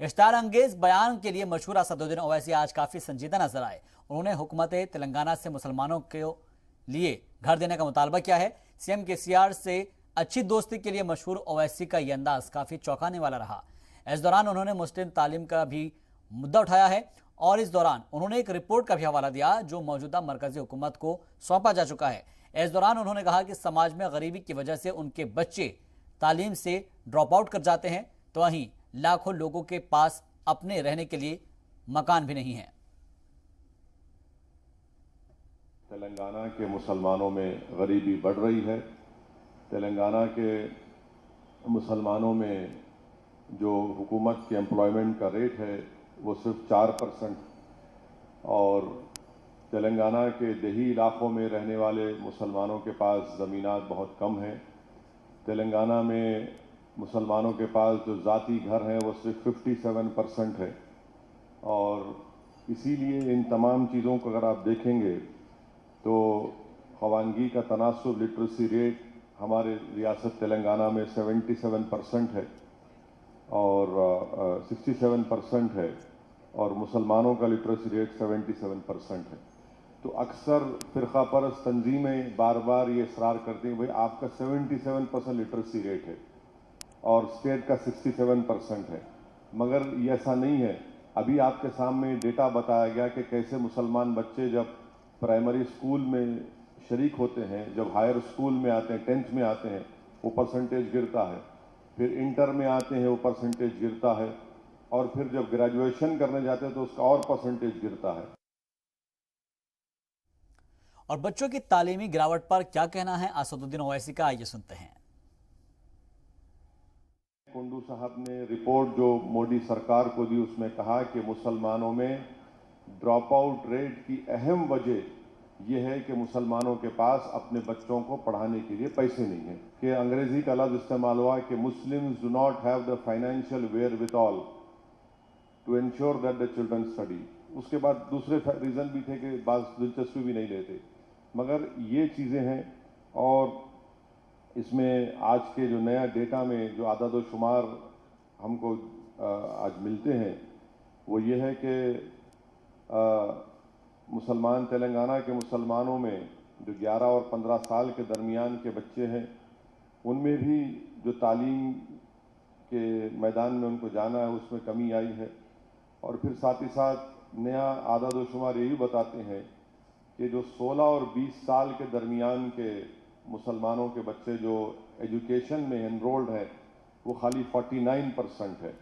اشتعال انگیز بیان کے لیے مشہور اسدالدین اویسی آج کافی سنجیدہ نظر آئے۔ انہوں نے حکومت تلنگانہ سے مسلمانوں کے لیے گھر دینے کا مطالبہ کیا ہے۔ سی ایم کے سی آر سے اچھی دوستی کے لیے مشہور اویسی کا یہ انداز کافی چونکانے والا رہا۔ اس دوران انہوں نے مسلم تعلیم کا بھی مدعا اٹھایا ہے اور اس دوران انہوں نے ایک رپورٹ کا بھی حوالہ دیا جو موجودہ مرکزی حکومت کو سونپا جا چکا ہے۔ اس دوران انہوں نے کہا کہ سماج میں غریبی کی وجہ سے ان کے بچے تعلیم سے ڈراپ آؤٹ کر جاتے ہیں، تو وہیں لاکھوں لوگوں کے پاس اپنے رہنے کے لیے مکان بھی نہیں ہیں۔ تلنگانہ کے مسلمانوں میں غریبی بڑھ رہی ہے۔ تلنگانہ کے مسلمانوں میں جو حکومت کے امپلائمنٹ کا ریٹ ہے وہ صرف 4%، اور تلنگانہ کے دیہی علاقوں میں رہنے والے مسلمانوں کے پاس زمینات بہت کم ہیں۔ تلنگانہ میں مسلمانوں کے پاس جو ذاتی گھر ہیں وہ صرف 57% ہے، اور اسی لیے ان تمام چیزوں کو اگر آپ دیکھیں گے تو خواندگی کا تناسب لٹریسی ریٹ ہمارے ریاست تلنگانہ میں 77% ہے اور 67% ہے، اور مسلمانوں کا لٹریسی ریٹ 77% ہے۔ تو اکثر فرقہ پرست تنظیمیں بار بار یہ اصرار کرتی ہیں بھئی آپ کا 77% لٹریسی ریٹ ہے اور اسٹیٹ کا 67% ہے، مگر یہ ایسا نہیں ہے۔ ابھی آپ کے سامنے ڈیٹا بتایا گیا کہ کیسے مسلمان بچے جب پرائمری اسکول میں شریک ہوتے ہیں، جب ہائر اسکول میں آتے ہیں، 10th میں آتے ہیں، وہ پرسنٹیج گرتا ہے، پھر انٹر میں آتے ہیں وہ پرسنٹیج گرتا ہے، اور پھر جب گریجویشن کرنے جاتے ہیں تو اس کا اور پرسنٹیج گرتا ہے۔ اور بچوں کی تعلیمی گراوٹ پر کیا کہنا ہے اسدالدین اویسی کا، آئیے سنتے ہیں۔ کنڈو صاحب نے رپورٹ جو مودی سرکار کو دی اس میں کہا کہ مسلمانوں میں ڈراپ آؤٹ ریٹ کی اہم وجہ یہ ہے کہ مسلمانوں کے پاس اپنے بچوں کو پڑھانے کے لیے پیسے نہیں ہیں، کہ انگریزی کا لفظ استعمال ہوا کہ Muslims do not have the financial wherewithal to ensure that the children study. اس کے بعد دوسرے ریزن بھی تھے کہ بعض دلچسپی بھی نہیں لیتے، مگر یہ چیزیں ہیں۔ اور اس میں آج کے جو نیا ڈیٹا میں جو عدد و شمار ہم کو آج ملتے ہیں وہ یہ ہے کہ مسلمان تلنگانہ کے مسلمانوں میں جو 11 اور 15 سال کے درمیان کے بچے ہیں ان میں بھی جو تعلیم کے میدان میں ان کو جانا ہے اس میں کمی آئی ہے، اور پھر ساتھ ہی ساتھ نیا عدد و شمار یہ بھی بتاتے ہیں کہ جو 16 اور 20 سال کے درمیان کے مسلمانوں کے بچے جو ایجوکیشن میں انرولڈ ہیں وہ خالی 49% ہے۔